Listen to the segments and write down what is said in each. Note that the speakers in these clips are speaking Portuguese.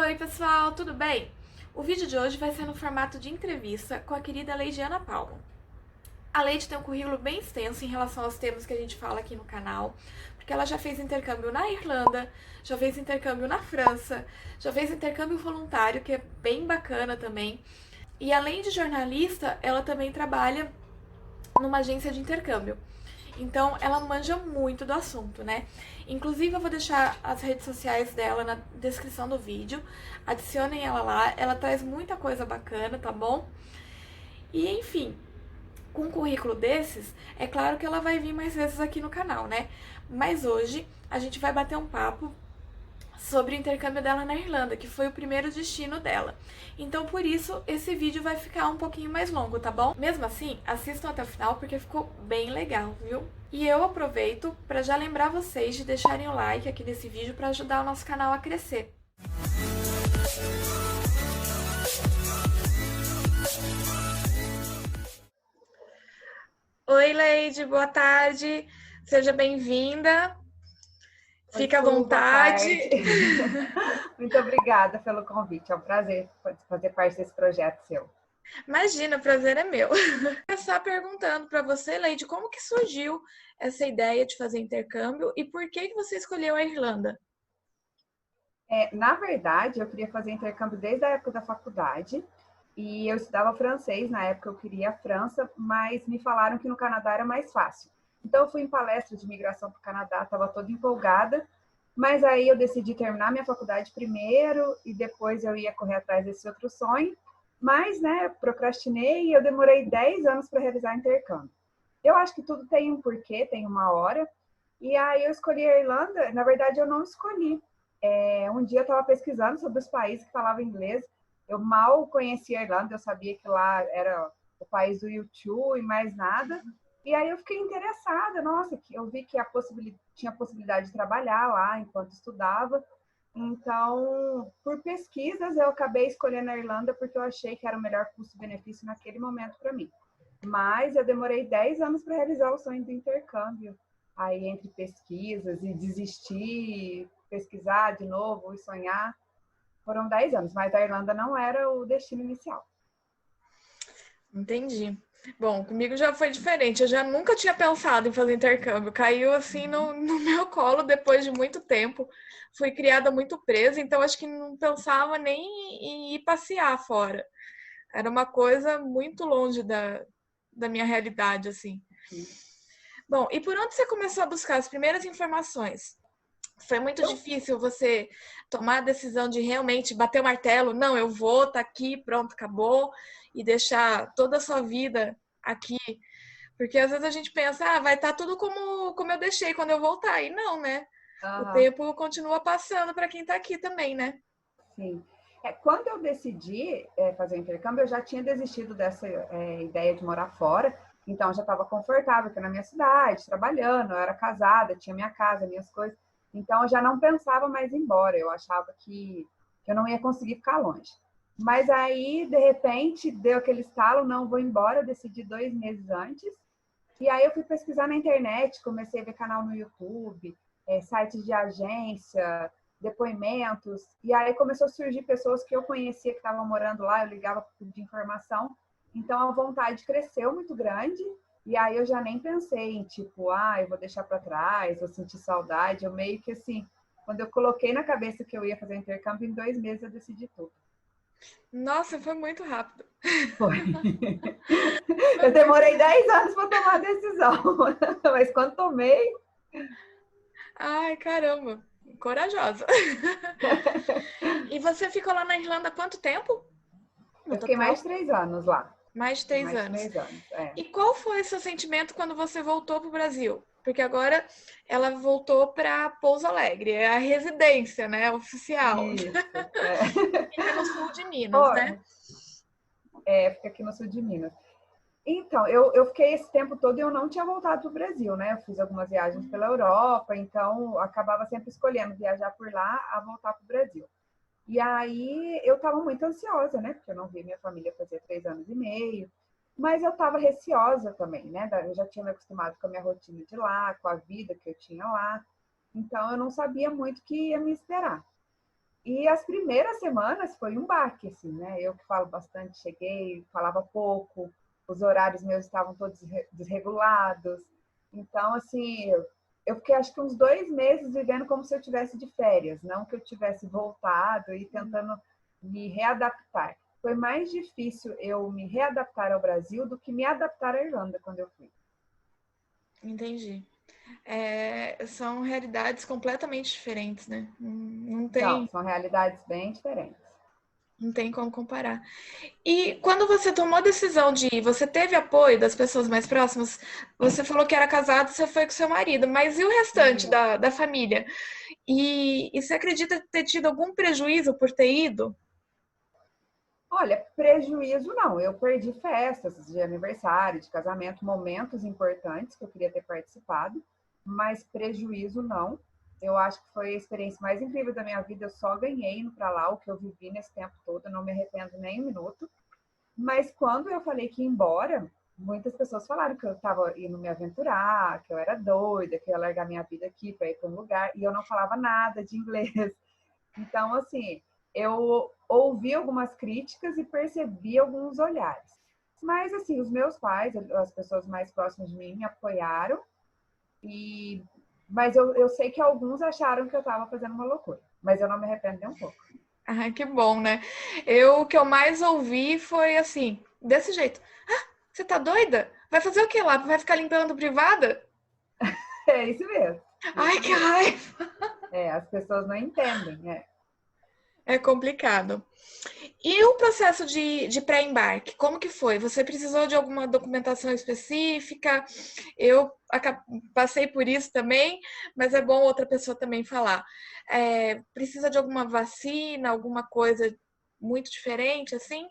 Oi, pessoal, tudo bem? O vídeo de hoje vai ser no formato de entrevista com a querida Leidiana Palma. A Leide tem um currículo bem extenso em relação aos temas que a gente fala aqui no canal, porque ela já fez intercâmbio na Irlanda, já fez intercâmbio na França, já fez intercâmbio voluntário, que é bem bacana também. E além de jornalista, ela também trabalha numa agência de intercâmbio. Então, ela manja muito do assunto, né? Inclusive, eu vou deixar as redes sociais dela na descrição do vídeo. Adicionem ela lá, ela traz muita coisa bacana, tá bom? E, enfim, com um currículo desses, é claro que ela vai vir mais vezes aqui no canal, né? Mas hoje a gente vai bater um papo sobre o intercâmbio dela na Irlanda, que foi o primeiro destino dela. Então, por isso, esse vídeo vai ficar um pouquinho mais longo, tá bom? Mesmo assim, assistam até o final porque ficou bem legal, viu? E eu aproveito para já lembrar vocês de deixarem o like aqui nesse vídeo para ajudar o nosso canal a crescer. Oi, Leide, boa tarde. Seja bem-vinda. Oi, Fica à Su, boa vontade. tarde. Muito obrigada pelo convite. É um prazer fazer parte desse projeto seu. Imagina, o prazer é meu. Vou começar perguntando para você, Leide, como que surgiu essa ideia de fazer intercâmbio e por que que você escolheu a Irlanda? Na verdade, eu queria fazer intercâmbio desde a época da faculdade e eu estudava francês. Na época, eu queria a França, mas me falaram que no Canadá era mais fácil. Então, eu fui em palestra de imigração para o Canadá, estava toda empolgada, mas aí eu decidi terminar minha faculdade primeiro e depois eu ia correr atrás desse outro sonho. Mas, né, procrastinei e eu demorei 10 anos para realizar intercâmbio. Eu acho que tudo tem um porquê, tem uma hora. E aí eu escolhi a Irlanda. Na verdade, eu não escolhi. Um dia eu estava pesquisando sobre os países que falavam inglês. Eu mal conhecia a Irlanda, eu sabia que lá era o país do YouTube e mais nada. E aí eu fiquei interessada, nossa, eu vi que tinha a possibilidade de trabalhar lá enquanto estudava. Então, por pesquisas, eu acabei escolhendo a Irlanda porque eu achei que era o melhor custo-benefício naquele momento para mim. Mas eu demorei 10 anos para realizar o sonho do intercâmbio. Aí, entre pesquisas e desistir, pesquisar de novo e sonhar, foram 10 anos. Mas a Irlanda não era o destino inicial. Entendi. Bom, comigo já foi diferente. Eu já nunca tinha pensado em fazer intercâmbio. Caiu assim no meu colo depois de muito tempo. Fui criada muito presa, então acho que não pensava nem em ir passear fora. Era uma coisa muito longe da minha realidade, assim. Bom, e por onde você começou a buscar as primeiras informações? Foi muito Eu, difícil você tomar a decisão de realmente bater o martelo, não, eu vou, tá aqui, pronto, acabou, e deixar toda a sua vida aqui. Porque às vezes a gente pensa, vai estar tudo como eu deixei quando eu voltar. E não, né? O uh, tempo continua passando para quem tá aqui também, né? sim. Quando eu decidi fazer o intercâmbio, eu já tinha desistido dessa ideia de morar fora. Então, eu já estava confortável aqui na minha cidade, trabalhando, eu era casada, tinha minha casa, minhas coisas. Então, eu já não pensava mais em ir embora. Eu achava que eu não ia conseguir ficar longe. Mas aí, de repente, deu aquele estalo, não vou embora, eu decidi 2 meses antes. E aí eu fui pesquisar na internet, comecei a ver canal no YouTube, sites de agência, depoimentos. E aí começou a surgir pessoas que eu conhecia que estavam morando lá, eu ligava para pedir informação. Então a vontade cresceu muito grande. E aí eu já nem pensei em tipo, eu vou deixar para trás, vou sentir saudade. Eu meio que assim, quando eu coloquei na cabeça que eu ia fazer intercâmbio, em 2 meses eu decidi tudo. Nossa, foi muito rápido. Foi. Foi Eu muito demorei rápido. 10 anos para tomar a decisão, mas quando tomei, Ai, caramba. Corajosa. E você ficou lá na Irlanda há quanto tempo? No eu fiquei mais total? de 3 anos lá. Mais de Fiquei três mais de anos. 3 anos, E qual foi o seu sentimento quando você voltou para o Brasil? Porque agora ela voltou para Pouso Alegre, é a residência, né, oficial. Isso. Fica no sul de Minas, né? Oh, fica aqui no sul de Minas. Então, eu fiquei esse tempo todo e eu não tinha voltado para o Brasil, né? Eu fiz algumas viagens pela Europa, então acabava sempre escolhendo viajar por lá a voltar para o Brasil. E aí eu estava muito ansiosa, né? Porque eu não vi minha família fazer 3 anos e meio. Mas eu estava receosa também, né? Eu já tinha me acostumado com a minha rotina de lá, com a vida que eu tinha lá. Então eu não sabia muito o que ia me esperar. E as primeiras semanas foi um baque, assim, né? Eu que falo bastante, cheguei, falava pouco, os horários meus estavam todos desregulados. Então, assim, eu fiquei acho que uns 2 meses vivendo como se eu tivesse de férias, não que eu tivesse voltado e tentando me readaptar. Foi mais difícil eu me readaptar ao Brasil do que me adaptar à Irlanda quando eu fui. Entendi. São realidades completamente diferentes, né? Não Não, tem, são realidades bem diferentes. não tem como comparar. E quando você tomou a decisão de ir, você teve apoio das pessoas mais próximas? Você falou que era casado, você foi com seu marido, mas e o restante E da família? E você acredita ter tido algum prejuízo por ter ido? olha, prejuízo não. Eu perdi festas de aniversário, de casamento, momentos importantes que eu queria ter participado, mas prejuízo não. Eu acho que foi a experiência mais incrível da minha vida. Eu só ganhei indo para lá o que eu vivi nesse tempo todo, eu não me arrependo nem um minuto. Mas quando eu falei que ia embora, muitas pessoas falaram que eu estava indo me aventurar, que eu era doida, que eu ia largar minha vida aqui para ir para um lugar, e eu não falava nada de inglês. Então, assim, eu ouvi algumas críticas e percebi alguns olhares. Mas, assim, os meus pais, as pessoas mais próximas de mim, me apoiaram. E... Mas eu sei que alguns acharam que eu estava fazendo uma loucura. Mas eu não me arrependo nem um pouco. Ah, que bom, né? O que eu mais ouvi foi assim, desse jeito. Ah, você tá doida? Vai fazer o que lá? Vai ficar limpando privada? É isso mesmo. Ai, Isso que mesmo. raiva! É, as pessoas não entendem. É. É complicado. E o processo de pré-embarque, como que foi? Você precisou de alguma documentação específica? Eu passei por isso também, mas é bom outra pessoa também falar. Precisa de alguma vacina, alguma coisa muito diferente, assim?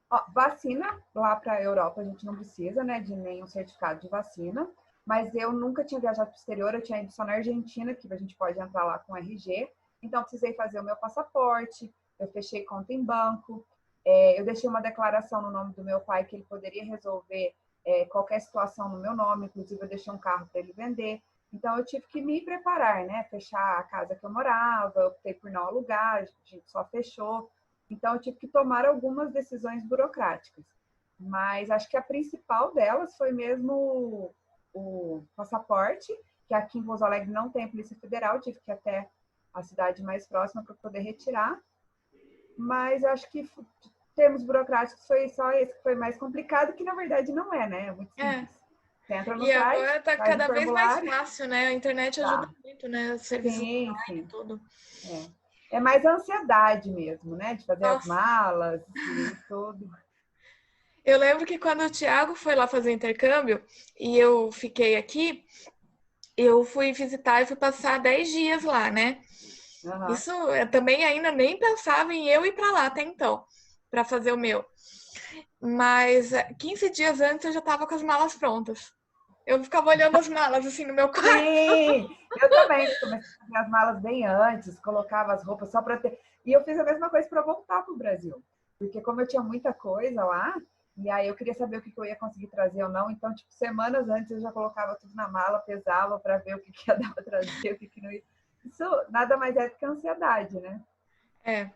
Ó, vacina, lá para a Europa a gente não precisa, né, de nenhum certificado de vacina, mas eu nunca tinha viajado para o exterior, eu tinha ido só na Argentina, que a gente pode entrar lá com RG, então precisei fazer o meu passaporte, eu fechei conta em banco, eu deixei uma declaração no nome do meu pai que ele poderia resolver qualquer situação no meu nome, inclusive eu deixei um carro para ele vender, então eu tive que me preparar, né, fechar a casa que eu morava, eu optei por não alugar, a gente só fechou, então, eu tive que tomar algumas decisões burocráticas. Mas acho que a principal delas foi mesmo o passaporte, que aqui em Pouso Alegre não tem a Polícia Federal, tive que ir até a cidade mais próxima para poder retirar. Mas acho que termos burocráticos foi só esse que foi mais complicado, que na verdade não é, né? É muito É. simples. Você entra no E site, agora tá faz o cada vez mais formulário, fácil, né? A internet ajuda tá. muito, né? Os serviços Sim, online e sim. tudo. É mais a ansiedade mesmo, né? De fazer as Nossa. malas e tudo. Eu lembro que quando o Thiago foi lá fazer intercâmbio e eu fiquei aqui, eu fui visitar e fui passar 10 dias lá, né? Uhum. Isso eu também ainda nem pensava em eu ir para lá até então, para fazer o meu. Mas 15 dias antes eu já estava com as malas prontas. Eu ficava olhando as malas assim no meu quarto. Sim, eu também comecei a fazer as malas bem antes, colocava as roupas só para ter. E eu fiz a mesma coisa para voltar para o Brasil, porque como eu tinha muita coisa lá, e aí eu queria saber o que eu ia conseguir trazer ou não, então, tipo, semanas antes eu já colocava tudo na mala, pesava para ver o que ia dar para trazer, o que não ia. Isso nada mais é do que ansiedade, né? É.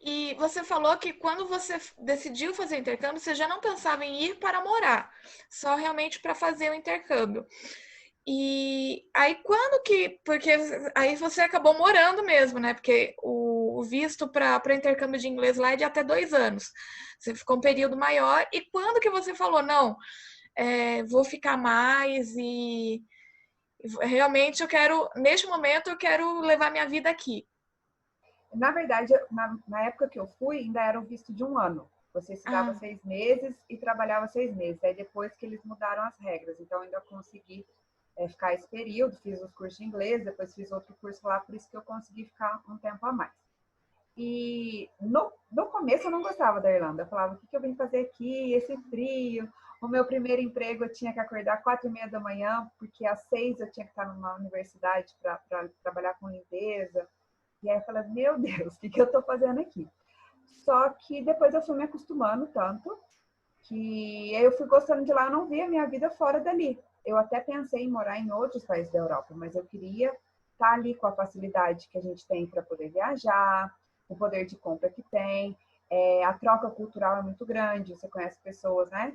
E você falou que quando você decidiu fazer intercâmbio, você já não pensava em ir para morar, só realmente para fazer o intercâmbio. E aí quando que, porque aí você acabou morando mesmo, né? Porque o visto para intercâmbio de inglês lá é de até 2 anos. Você ficou um período maior. E quando que você falou, não, vou ficar mais e realmente eu quero, neste momento eu quero levar minha vida aqui. Na verdade, na época que eu fui, ainda era um visto de 1 ano. Você estudava Ah, 6 meses e trabalhava 6 meses. Aí depois que eles mudaram as regras, então ainda consegui ficar esse período, fiz os cursos de inglês, depois fiz outro curso lá, por isso que eu consegui ficar um tempo a mais. E no começo eu não gostava da Irlanda, eu falava, o que eu vim fazer aqui, esse frio, o meu primeiro emprego eu tinha que acordar 4h30 da manhã, porque às 6 eu tinha que estar numa universidade para trabalhar com limpeza, e aí eu falei, meu Deus, o que eu estou fazendo aqui? Só que depois eu fui me acostumando tanto que eu fui gostando de lá, eu não via minha vida fora dali. Eu até pensei em morar em outros países da Europa, mas eu queria tá ali com a facilidade que a gente tem para poder viajar, o poder de compra que tem, a troca cultural é muito grande, você conhece pessoas, né,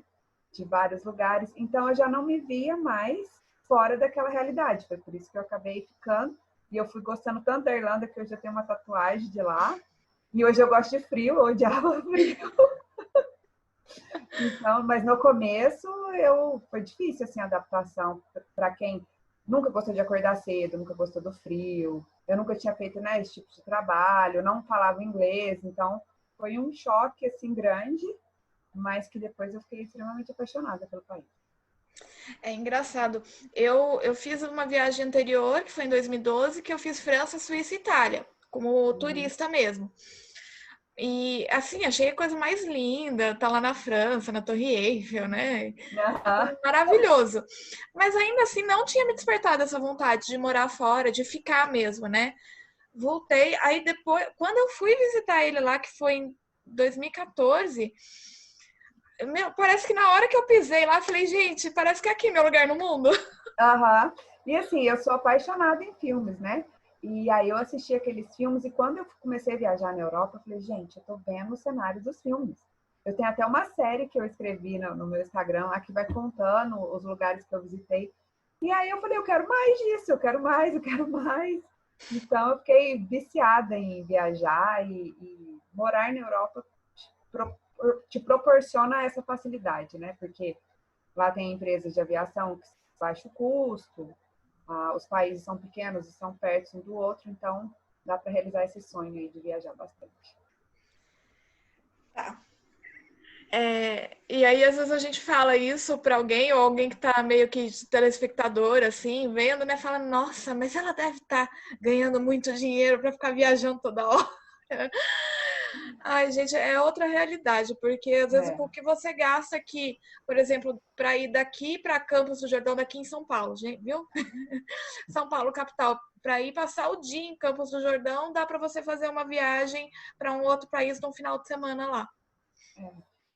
de vários lugares, então eu já não me via mais fora daquela realidade, foi por isso que eu acabei ficando, e eu fui gostando tanto da Irlanda que eu já tenho uma tatuagem de lá, e hoje eu gosto de frio, eu odiava frio. Então, mas no começo foi difícil assim a adaptação para quem nunca gostou de acordar cedo, nunca gostou do frio. Eu nunca tinha feito, né, esse tipo de trabalho, não falava inglês, então foi um choque assim grande, mas que depois eu fiquei extremamente apaixonada pelo país. É engraçado. Eu fiz uma viagem anterior, que foi em 2012, que eu fiz França, Suíça e Itália, como turista mesmo. E, assim, achei a coisa mais linda, tá lá na França, na Torre Eiffel, né? Uhum. Maravilhoso. Mas ainda assim, não tinha me despertado essa vontade de morar fora, de ficar mesmo, né? Voltei, aí depois, quando eu fui visitar ele lá, que foi em 2014, meu, parece que na hora que eu pisei lá, eu falei, gente, parece que é aqui meu lugar no mundo. Uhum. E assim, eu sou apaixonada em filmes, né? E aí eu assisti aqueles filmes e quando eu comecei a viajar na Europa, eu falei, gente, eu tô vendo o cenário dos filmes. Eu tenho até uma série que eu escrevi no meu Instagram lá que vai contando os lugares que eu visitei. E aí eu falei, eu quero mais disso, eu quero mais, eu quero mais. Então eu fiquei viciada em viajar e morar na Europa te proporciona essa facilidade, né? Porque lá tem empresas de aviação que baixo custo, os países são pequenos e são perto um do outro, então dá para realizar esse sonho aí de viajar bastante. Tá. E aí, às vezes, a gente fala isso pra alguém, ou alguém que tá meio que de telespectador, assim, vendo, né? Fala, nossa, mas ela deve estar ganhando muito dinheiro pra ficar viajando toda hora. Ai, gente, é outra realidade, porque às vezes É. o que você gasta aqui, por exemplo, para ir daqui para Campos do Jordão, daqui em São Paulo, gente, viu? São Paulo, capital, para ir passar o dia em Campos do Jordão, dá para você fazer uma viagem para um outro país num final de semana lá.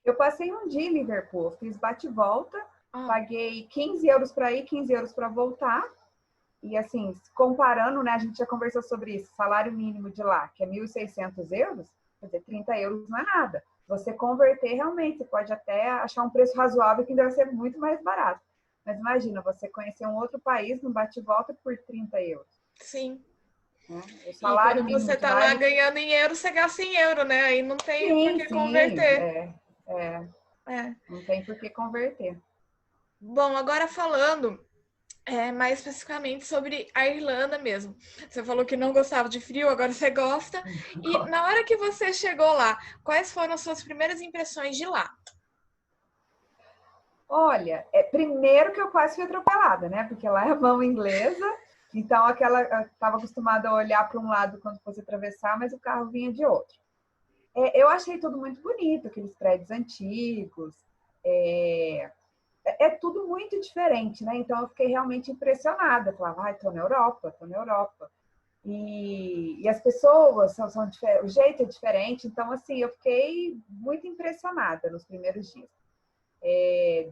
Eu passei um dia em Liverpool, fiz bate-volta, Ah, paguei 15 euros para ir, 15 euros para voltar. E assim, comparando, né, a gente já conversou sobre isso, salário mínimo de lá, que é 1.600 euros, quer dizer, 30 euros não é nada. Você converter, realmente, você pode até achar um preço razoável que deve ser muito mais barato. Mas imagina, você conhecer um outro país no bate-volta por 30 euros. sim. Né? O E salário quando mínimo você de tá lá, lá ele... ganhando em euro, você gasta em euro, né? Aí não tem por Sim, que sim, converter. É. não tem por que converter. Bom, agora falando mais especificamente sobre a Irlanda mesmo. Você falou que não gostava de frio, agora você gosta. E na hora que você chegou lá, quais foram as suas primeiras impressões de lá? Olha, primeiro que eu quase fui atropelada, né? Porque lá é mão inglesa, então estava acostumada a olhar para um lado quando fosse atravessar, mas o carro vinha de outro. Eu achei tudo muito bonito, aqueles prédios antigos, é tudo muito diferente, né? Então eu fiquei realmente impressionada. Eu falava, ai, tô na Europa, tô na Europa. E as pessoas são o jeito é diferente, então assim, eu fiquei muito impressionada nos primeiros dias.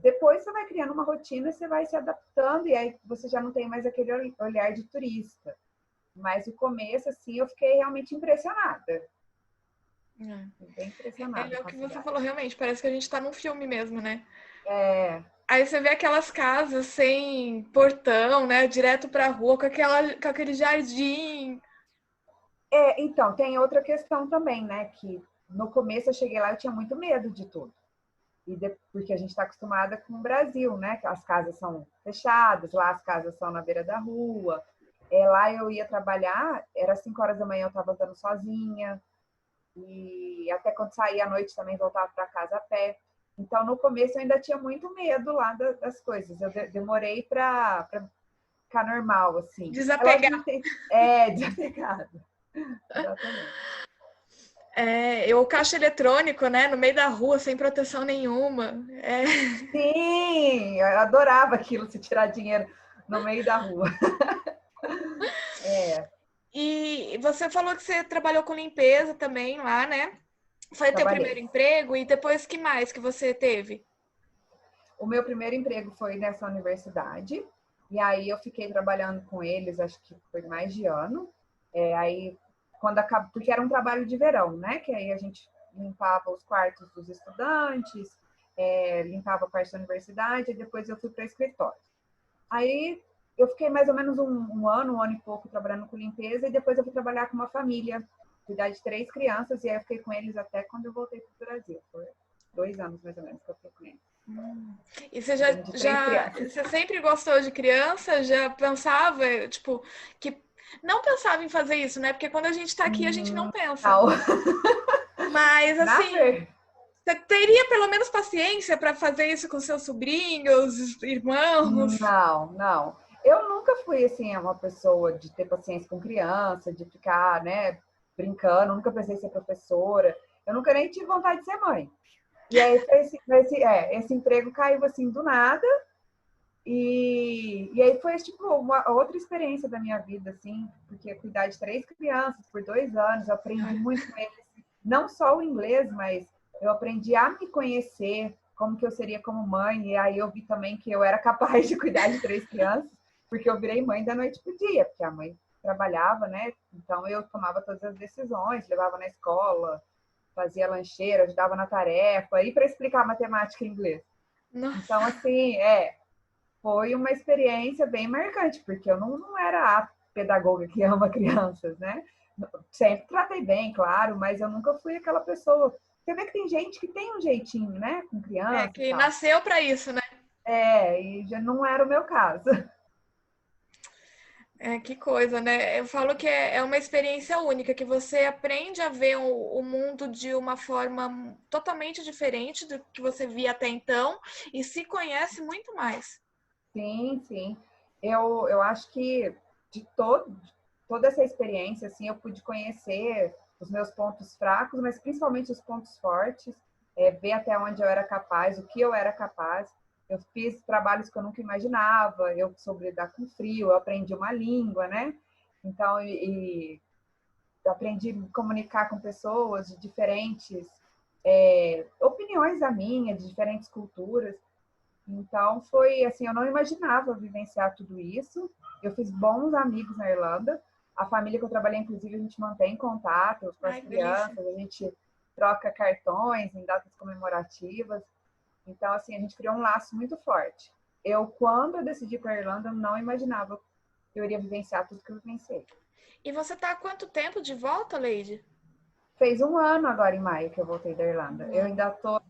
Depois você vai criando uma rotina, você vai se adaptando e aí você já não tem mais aquele olhar de turista. Mas o começo, assim, eu fiquei realmente impressionada. Bem impressionada É o com a que você cidade. falou, realmente, parece que a gente tá num filme mesmo, né? É, Aí você vê aquelas casas sem portão, né? Direto pra rua, com aquele jardim. então, tem outra questão também, né? Que no começo eu cheguei lá, eu tinha muito medo de tudo. Porque a gente está acostumada com o Brasil, né? Que as casas são fechadas, lá as casas são na beira da rua. Lá eu ia trabalhar, era 5 horas da manhã, eu estava andando sozinha. E até quando saía à noite também voltava para casa a pé. Então, no começo eu ainda tinha muito medo lá das coisas. Eu demorei para ficar normal, assim. É lógico que a Desapegar. gente tem... desapegado. Exatamente. O caixa eletrônico, né? No meio da rua, sem proteção nenhuma. Sim, eu adorava aquilo, se tirar dinheiro no meio da rua. E você falou que você trabalhou com limpeza também lá, né? Foi teu Trabalhei. primeiro emprego e depois que mais que você teve? O meu primeiro emprego foi nessa universidade. E aí eu fiquei trabalhando com eles, acho que foi mais de ano. Aí, quando acabou, porque era um trabalho de verão, né? Que aí a gente limpava os quartos dos estudantes, limpava a parte da universidade, e depois eu fui para escritório. Aí eu fiquei mais ou menos um ano e pouco trabalhando com limpeza, e depois eu fui trabalhar com uma família, cuidar de 3 crianças, e aí eu fiquei com eles até quando eu voltei para o Brasil. Foi 2 anos mais ou menos que eu fiquei com eles. E você Cuidando de 3 crianças. você sempre gostou de criança? Já pensava, tipo, que não pensava em fazer isso, né? Porque quando a gente tá aqui, a gente não pensa. Não. Mas Na assim, ver... você teria pelo menos paciência para fazer isso com seus sobrinhos, irmãos? Não, não. Eu nunca fui assim uma pessoa de ter paciência com criança, de ficar, né, brincando. Nunca pensei em ser professora. Eu nunca nem tive vontade de ser mãe. E aí esse emprego caiu assim do nada. E aí foi tipo uma outra experiência da minha vida, assim, porque cuidar de 3 crianças por 2 anos, eu aprendi muito com eles, não só o inglês, mas eu aprendi a me conhecer, como que eu seria como mãe, e aí eu vi também que eu era capaz de cuidar de 3 crianças, porque eu virei mãe da noite pro dia, porque a mãe trabalhava, né? Então eu tomava todas as decisões, levava na escola, fazia lancheira, ajudava na tarefa, e para explicar matemática e inglês. Então, Nossa. assim, foi uma experiência bem marcante, porque eu não era a pedagoga que ama crianças, né? Sempre tratei bem, claro, mas eu nunca fui aquela pessoa. Você vê que tem gente que tem um jeitinho, né? Com É, criança e que tal. nasceu para isso, né? E já não era o meu caso. É, que coisa, né? Eu falo que é uma experiência única, que você aprende a ver o mundo de uma forma totalmente diferente do que você via até então e se conhece muito mais. Sim, sim. Eu acho que toda essa experiência, assim, eu pude conhecer os meus pontos fracos, mas principalmente os pontos fortes, ver até onde eu era capaz, o que eu era capaz. Eu fiz trabalhos que eu nunca imaginava, eu soube lidar com frio, eu aprendi uma língua, né? Então, eu aprendi a comunicar com pessoas de diferentes opiniões da minha, de diferentes culturas. Então, foi assim, eu não imaginava vivenciar tudo isso. Eu fiz bons amigos na Irlanda. A família que eu trabalhei, inclusive, a gente mantém contato com as Ai, que delícia. crianças, a gente troca cartões em datas comemorativas. Então, assim, a gente criou um laço muito forte. Quando eu decidi para a Irlanda, eu não imaginava que eu iria vivenciar tudo que eu vivenciei. E você tá há quanto tempo de volta, Leide? Fez um ano agora em maio que eu voltei da Irlanda. Um Eu ano. ainda estou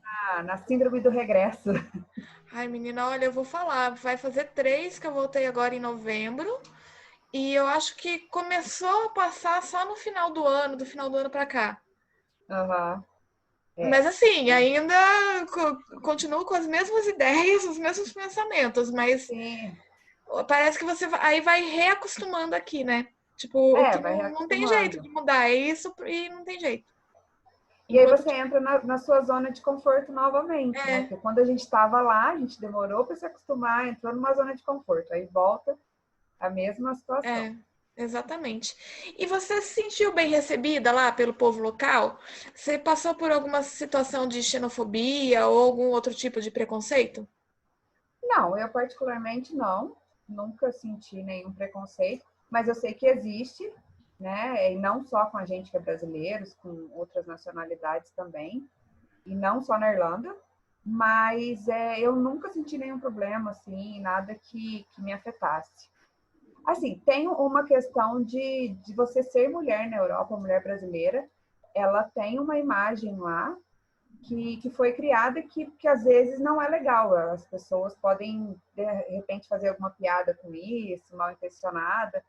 na síndrome do regresso. Ai, menina, olha, eu vou falar. Vai fazer 3 que eu voltei agora em novembro. E eu acho que começou a passar só no final do ano, do final do ano pra cá. Uhum. Mas assim, ainda continuo com as mesmas ideias, os mesmos pensamentos, mas Sim. parece que você aí vai reacostumando aqui, né? Tipo, o que Vai não tem jeito reacostumando. de mudar, é isso e não tem jeito. E aí Enquanto você entra na sua zona de conforto novamente, né? é, Porque quando a gente estava lá, a gente demorou para se acostumar, entrou numa zona de conforto. Aí volta a mesma situação. é, exatamente. E você se sentiu bem recebida lá pelo povo local? Você passou por alguma situação de xenofobia ou algum outro tipo de preconceito? Não, eu particularmente não. Nunca senti nenhum preconceito, mas eu sei que existe, né? E não só com a gente que é brasileiros, com outras nacionalidades também, e não só na Irlanda. Mas eu nunca senti nenhum problema, assim, nada que me afetasse. Assim, tem uma questão de você ser mulher na Europa, mulher brasileira, ela tem uma imagem lá que foi criada que às vezes não é legal. As pessoas podem, de repente, fazer alguma piada com isso, mal intencionada,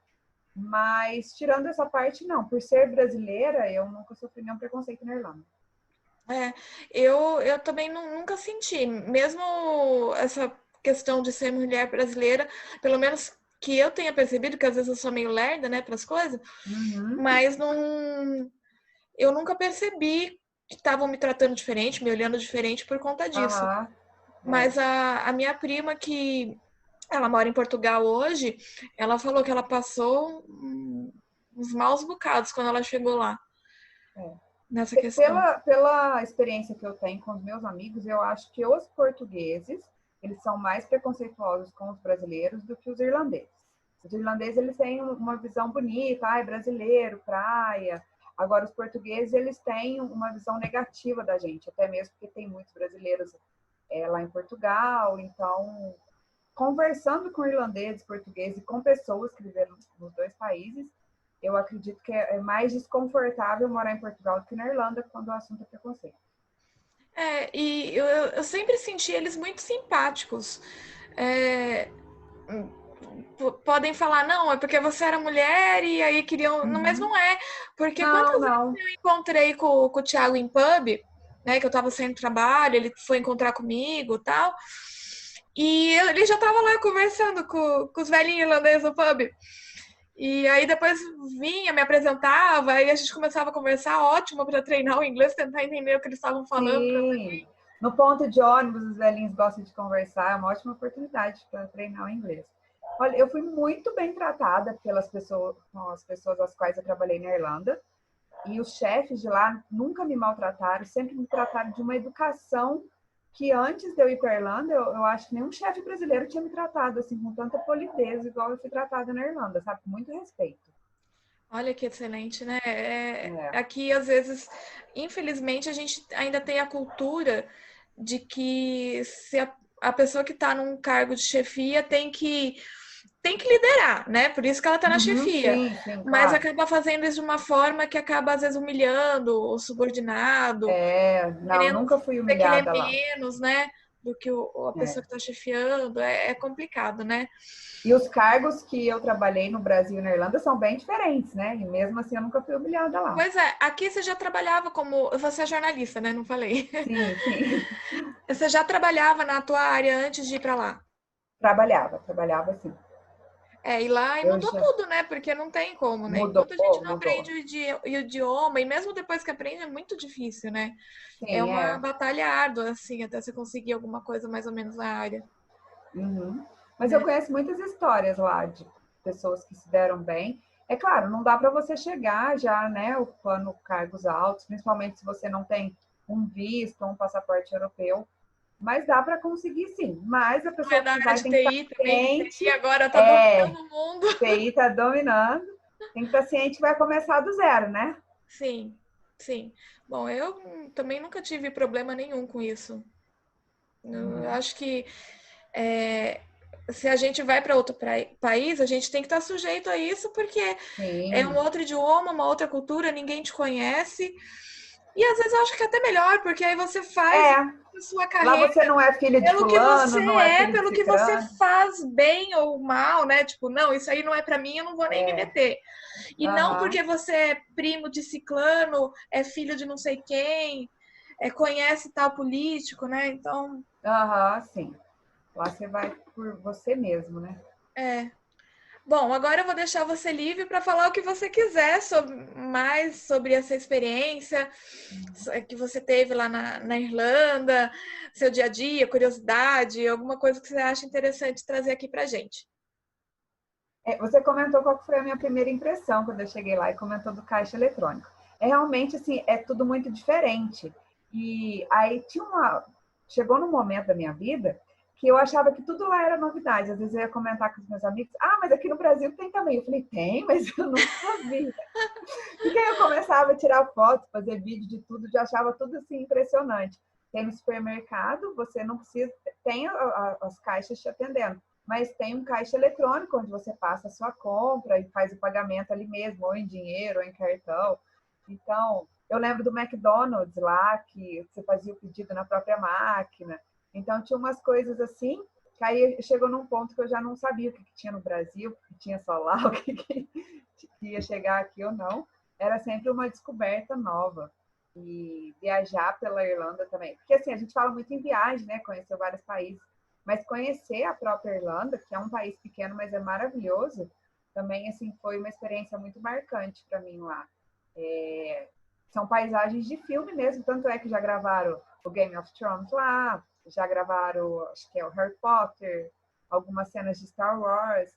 mas tirando essa parte, não. Por ser brasileira, eu nunca sofri nenhum preconceito na Irlanda. É, eu também nunca senti, mesmo essa questão de ser mulher brasileira, pelo menos que eu tenha percebido, que às vezes eu sou meio lerda, né, para as coisas, Uhum. mas não, eu nunca percebi que estavam me tratando diferente, me olhando diferente por conta disso. Aham. Mas a minha prima, que ela mora em Portugal hoje, ela falou que ela passou uns maus bocados quando ela chegou lá, nessa questão. Pela experiência que eu tenho com os meus amigos, eu acho que os portugueses eles são mais preconceituosos com os brasileiros do que os irlandeses. Os irlandeses, eles têm uma visão bonita, brasileiro, praia. Agora, os portugueses, eles têm uma visão negativa da gente, até mesmo porque tem muitos brasileiros lá em Portugal. Então, conversando com irlandeses, portugueses e com pessoas que viveram nos dois países, eu acredito que é mais desconfortável morar em Portugal do que na Irlanda quando o assunto é preconceito. E eu sempre senti eles muito simpáticos. Podem falar, não, é porque você era mulher e aí queriam. Uhum. Mas não é. Porque não. vezes eu encontrei com o Thiago em pub, né? Que eu tava saindo do trabalho, ele foi encontrar comigo e tal. E ele já tava lá conversando com os velhinhos irlandeses do pub. E aí depois vinha, me apresentava, aí a gente começava a conversar, ótimo para treinar o inglês, tentar entender o que eles estavam falando. Sim. No ponto de ônibus, os velhinhos gostam de conversar, é uma ótima oportunidade para treinar o inglês. Olha, eu fui muito bem tratada pelas pessoas, as pessoas às quais eu trabalhei na Irlanda, e os chefes de lá nunca me maltrataram, sempre me trataram de uma educação que antes de eu ir para a Irlanda, eu acho que nenhum chefe brasileiro tinha me tratado assim com tanta polidez igual eu fui tratada na Irlanda, sabe? Com muito respeito. Olha que excelente, né? Aqui, às vezes, infelizmente, a gente ainda tem a cultura de que se a pessoa que está num cargo de chefia tem que liderar, né? Por isso que ela está na chefia. Sim, Mas claro. acaba fazendo isso de uma forma que acaba, às vezes, humilhando o subordinado. Não, nunca fui Dizer que ele é humilhada lá. menos, né? Do que a pessoa que está chefiando. É complicado, né? E os cargos que eu trabalhei no Brasil e na Irlanda são bem diferentes, né? E mesmo assim eu nunca fui humilhada lá. Pois é, aqui você já trabalhava como. Você é jornalista, né? Não falei. Sim. Você já trabalhava na tua área antes de ir para lá? Trabalhava sim. E lá Eu mudou já tudo, né? Porque não tem como, né? mudou. Enquanto a gente não aprende o idioma, e mesmo depois que aprende, é muito difícil, né? É Sim, uma batalha árdua, assim, até você conseguir alguma coisa mais ou menos na área. Uhum. Mas Né? eu conheço muitas histórias lá de pessoas que se deram bem. É claro, não dá para você chegar já, né, ocupando cargos altos, principalmente se você não tem um visto, um passaporte europeu. Mas dá para conseguir sim. Mas a Não é pessoa da que área vai de tem que estar TI também, que ciente. TI agora tá dominando o mundo. TI está dominando. Tem que estar ciente que vai começar do zero, né? Sim, sim. Bom, eu também nunca tive problema nenhum com isso. Eu acho que se a gente vai para outro país, a gente tem que estar sujeito a isso, porque é um Sim. outro idioma, uma outra cultura, ninguém te conhece. E às vezes eu acho que é até melhor, porque aí você faz a sua Lá carreira você não é filho de pelo que você fulano, não é filho de pelo que você cicrano. faz bem ou mal, né? Tipo, não, isso aí não é para mim, eu não vou nem me meter. E não Uhum. porque você é primo de ciclano, é filho de não sei quem, conhece tal político, né? Então, Sim. Lá você vai por você mesmo, né? Bom, agora eu vou deixar você livre para falar o que você quiser mais sobre essa experiência que você teve lá na Irlanda, seu dia a dia, curiosidade, alguma coisa que você acha interessante trazer aqui para gente. Você comentou qual foi a minha primeira impressão quando eu cheguei lá e comentou do caixa eletrônico. Realmente, assim, é tudo muito diferente. E aí chegou num momento da minha vida que eu achava que tudo lá era novidade. Às vezes eu ia comentar com os meus amigos, mas aqui no Brasil tem também. Eu falei, tem, mas eu nunca vi. Porque aí eu começava a tirar fotos, fazer vídeo de tudo, já achava tudo assim impressionante. Tem no supermercado, você não precisa, tem as caixas te atendendo, mas tem um caixa eletrônico onde você passa a sua compra e faz o pagamento ali mesmo, ou em dinheiro, ou em cartão. Então, eu lembro do McDonald's lá, que você fazia o pedido na própria máquina. Então, tinha umas coisas assim, que aí chegou num ponto que eu já não sabia o que tinha no Brasil, o que tinha só lá, o que ia chegar aqui ou não. Era sempre uma descoberta nova. E viajar pela Irlanda também. Porque assim, a gente fala muito em viagem, né? Conhecer vários países. Mas conhecer a própria Irlanda, que é um país pequeno, mas é maravilhoso, também assim foi uma experiência muito marcante para mim lá. São paisagens de filme mesmo, tanto é que já gravaram o Game of Thrones lá, já gravaram, acho que é o Harry Potter, algumas cenas de Star Wars,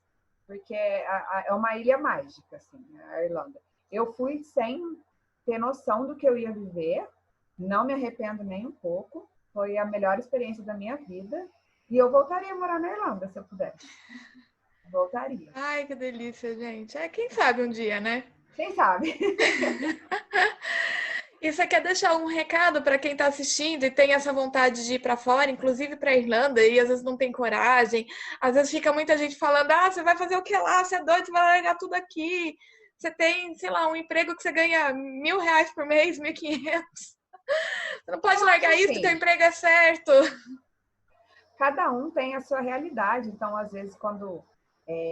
porque é uma ilha mágica, assim, a Irlanda. Eu fui sem ter noção do que eu ia viver, não me arrependo nem um pouco, foi a melhor experiência da minha vida. E eu voltaria a morar na Irlanda, se eu pudesse. Voltaria. Ai, que delícia, gente. Quem sabe um dia, né? Quem sabe? E você quer deixar um recado para quem está assistindo e tem essa vontade de ir para fora, inclusive para a Irlanda, e às vezes não tem coragem, às vezes fica muita gente falando: você vai fazer o que lá? Você é doido, você vai largar tudo aqui. Você tem, sei lá, um emprego que você ganha R$ 1.000 por mês, 1.500. Você não pode Eu acho largar isso que teu assim, emprego é certo. cada um tem a sua realidade. Então, às vezes, quando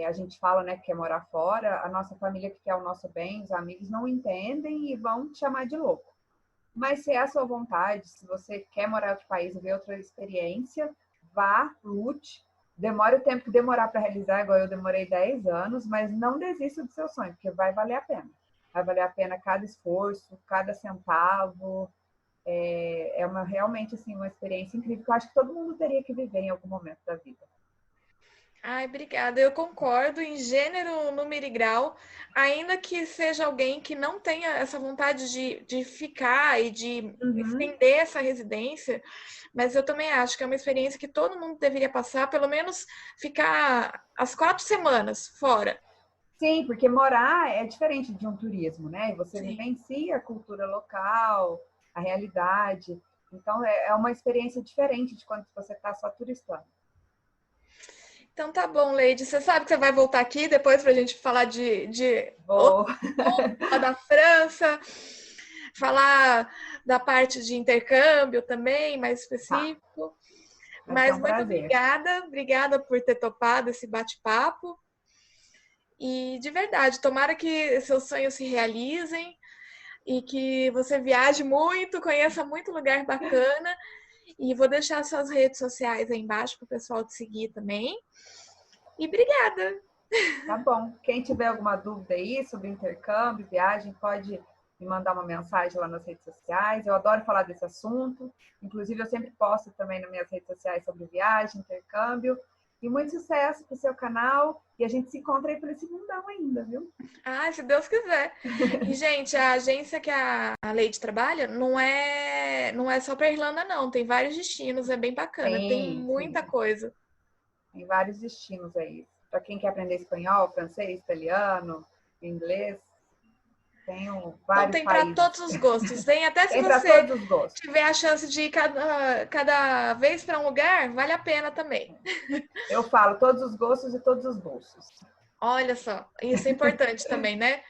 a gente fala, né, que quer morar fora, a nossa família que quer o nosso bem, os amigos não entendem e vão te chamar de louco. Mas se é a sua vontade, se você quer morar em outro país e ver outra experiência, vá, lute, demore o tempo que demorar para realizar, igual eu demorei 10 anos, mas não desista do seu sonho, porque vai valer a pena. Vai valer a pena cada esforço, cada centavo. Realmente assim, uma experiência incrível que eu acho que todo mundo teria que viver em algum momento da vida. Ai, obrigada. Eu concordo em gênero, número e grau, ainda que seja alguém que não tenha essa vontade de ficar e de Uhum. estender essa residência, mas eu também acho que é uma experiência que todo mundo deveria passar, pelo menos ficar as 4 semanas fora. Sim, porque morar é diferente de um turismo, né? Você Sim. vivencia a cultura local, a realidade. Então, é uma experiência diferente de quando você está só turistando. Então tá bom, Leide. Você sabe que você vai voltar aqui depois para a gente falar de Vou. falar da França, falar da parte de intercâmbio também, mais Tá, específico. vai ser Mas um muito prazer. obrigada por ter topado esse bate-papo. E de verdade, tomara que seus sonhos se realizem e que você viaje muito, conheça muito lugar bacana. E vou deixar suas redes sociais aí embaixo para o pessoal te seguir também. E obrigada! Tá bom. Quem tiver alguma dúvida aí sobre intercâmbio, viagem, pode me mandar uma mensagem lá nas redes sociais. Eu adoro falar desse assunto. Inclusive, eu sempre posto também nas minhas redes sociais sobre viagem, intercâmbio. E muito sucesso para o seu canal. E a gente se encontra aí por esse mundão ainda, viu? Se Deus quiser. E, gente, a agência que a Leite trabalha não é só para Irlanda, não. Tem vários destinos, é bem bacana. Tem Sim, muita sim. coisa. Tem vários destinos aí. Para quem quer aprender espanhol, francês, italiano, inglês, tenho Então vários tem para países. todos os gostos. Tem até se Tem para você todos os gostos. tiver a chance de ir cada vez para um lugar, vale a pena também. Eu falo todos os gostos e todos os bolsos. Olha só, isso é importante também, né?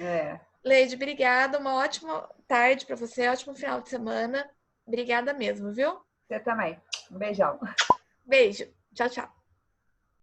É, Leide, obrigada. Uma ótima tarde para você, ótimo final de semana. Obrigada mesmo, viu? você também. Um beijão. Beijo. Tchau, tchau.